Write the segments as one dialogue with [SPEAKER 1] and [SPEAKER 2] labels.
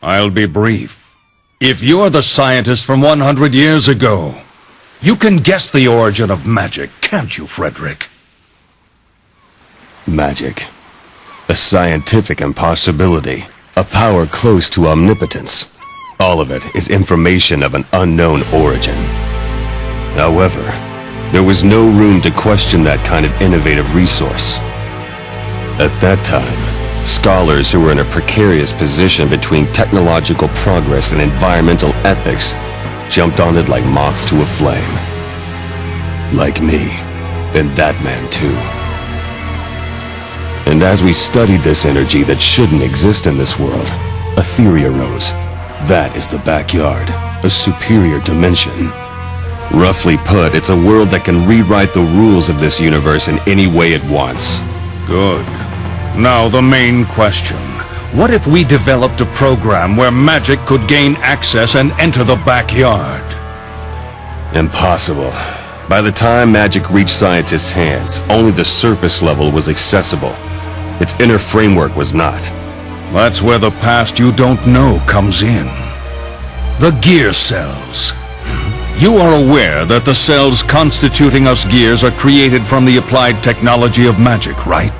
[SPEAKER 1] I'll be brief. If you're the scientist from 100 years ago, you can guess the origin of magic, can't you, Frederick?
[SPEAKER 2] Magic. A scientific impossibility. A power close to omnipotence. All of it is information of an unknown origin. However, there was no room to question that kind of innovative resource. At that time, scholars who were in a precarious position between technological progress and environmental ethics jumped on it like moths to a flame. Like me, and that man too. And as we studied this energy that shouldn't exist in this world, a theory arose. That is the backyard, a superior dimension. Roughly put, it's a world that can rewrite the rules of this universe in any way it wants.
[SPEAKER 1] Good. Now the main question. What if we developed a program where magic could gain access and enter the backyard?
[SPEAKER 2] Impossible. By the time magic reached scientists' hands, only the surface level was accessible. Its inner framework was not.
[SPEAKER 1] That's where the past you don't know comes in. The gear cells. You are aware that the cells constituting us gears are created from the applied technology of magic, right?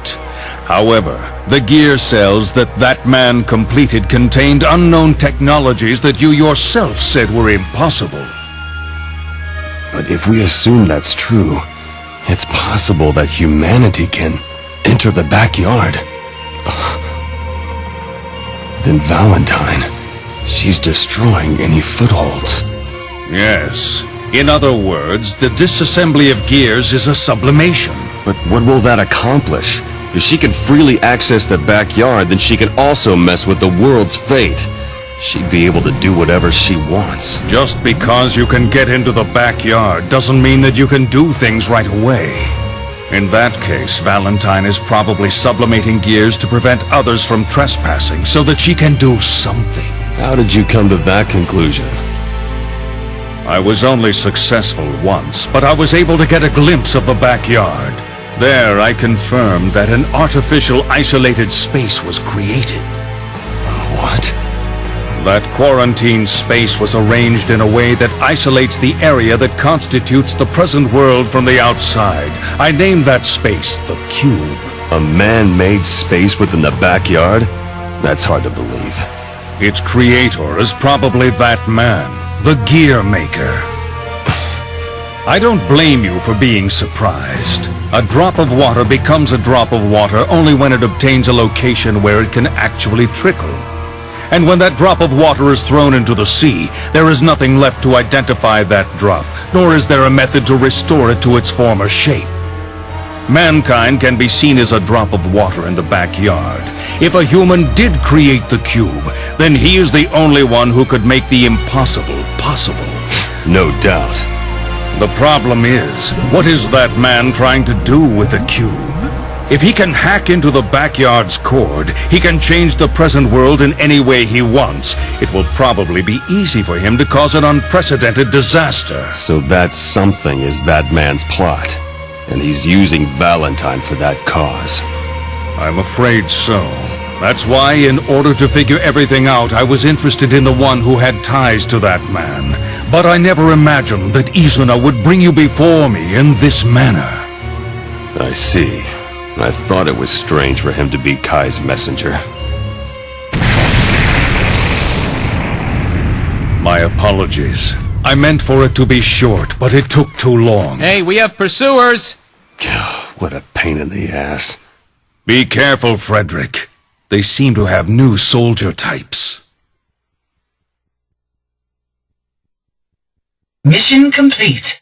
[SPEAKER 1] However, the gear cells that man completed contained unknown technologies that you yourself said were impossible.
[SPEAKER 2] But if we assume that's true, it's possible that humanity can enter the backyard. Then Valentine, she's destroying any footholds.
[SPEAKER 1] Yes. In other words, the disassembly of gears is a sublimation.
[SPEAKER 2] But what will that accomplish? If she can freely access the backyard, then she can also mess with the world's fate. She'd be able to do whatever she wants.
[SPEAKER 1] Just because you can get into the backyard doesn't mean that you can do things right away. In that case, Valentine is probably sublimating gears to prevent others from trespassing so that she can do something.
[SPEAKER 2] How did you come to that conclusion?
[SPEAKER 1] I was only successful once, but I was able to get a glimpse of the backyard. There, I confirmed that an artificial isolated space was created.
[SPEAKER 2] What?
[SPEAKER 1] That quarantine space was arranged in a way that isolates the area that constitutes the present world from the outside. I named that space the Cube.
[SPEAKER 2] A man-made space within the backyard? That's hard to believe.
[SPEAKER 1] Its creator is probably that man, the Gear Maker. I don't blame you for being surprised. A drop of water becomes a drop of water only when it obtains a location where it can actually trickle. And when that drop of water is thrown into the sea, there is nothing left to identify that drop, nor is there a method to restore it to its former shape. Mankind can be seen as a drop of water in the backyard. If a human did create the cube, then he is the only one who could make the impossible possible.
[SPEAKER 2] No doubt.
[SPEAKER 1] The problem is, what is that man trying to do with the cube? If he can hack into the backyard's cord, he can change the present world in any way he wants. It will probably be easy for him to cause an unprecedented disaster.
[SPEAKER 2] So that something is that man's plot. And he's using Valentine for that cause.
[SPEAKER 1] I'm afraid so. That's why, in order to figure everything out, I was interested in the one who had ties to that man. But I never imagined that Izuna would bring you before me in this manner.
[SPEAKER 2] I see. I thought it was strange for him to be Kai's messenger.
[SPEAKER 1] My apologies. I meant for it to be short, but it took too long.
[SPEAKER 3] Hey, we have pursuers!
[SPEAKER 2] What a pain in the ass.
[SPEAKER 1] Be careful, Frederick. They seem to have new soldier types.
[SPEAKER 4] Mission complete.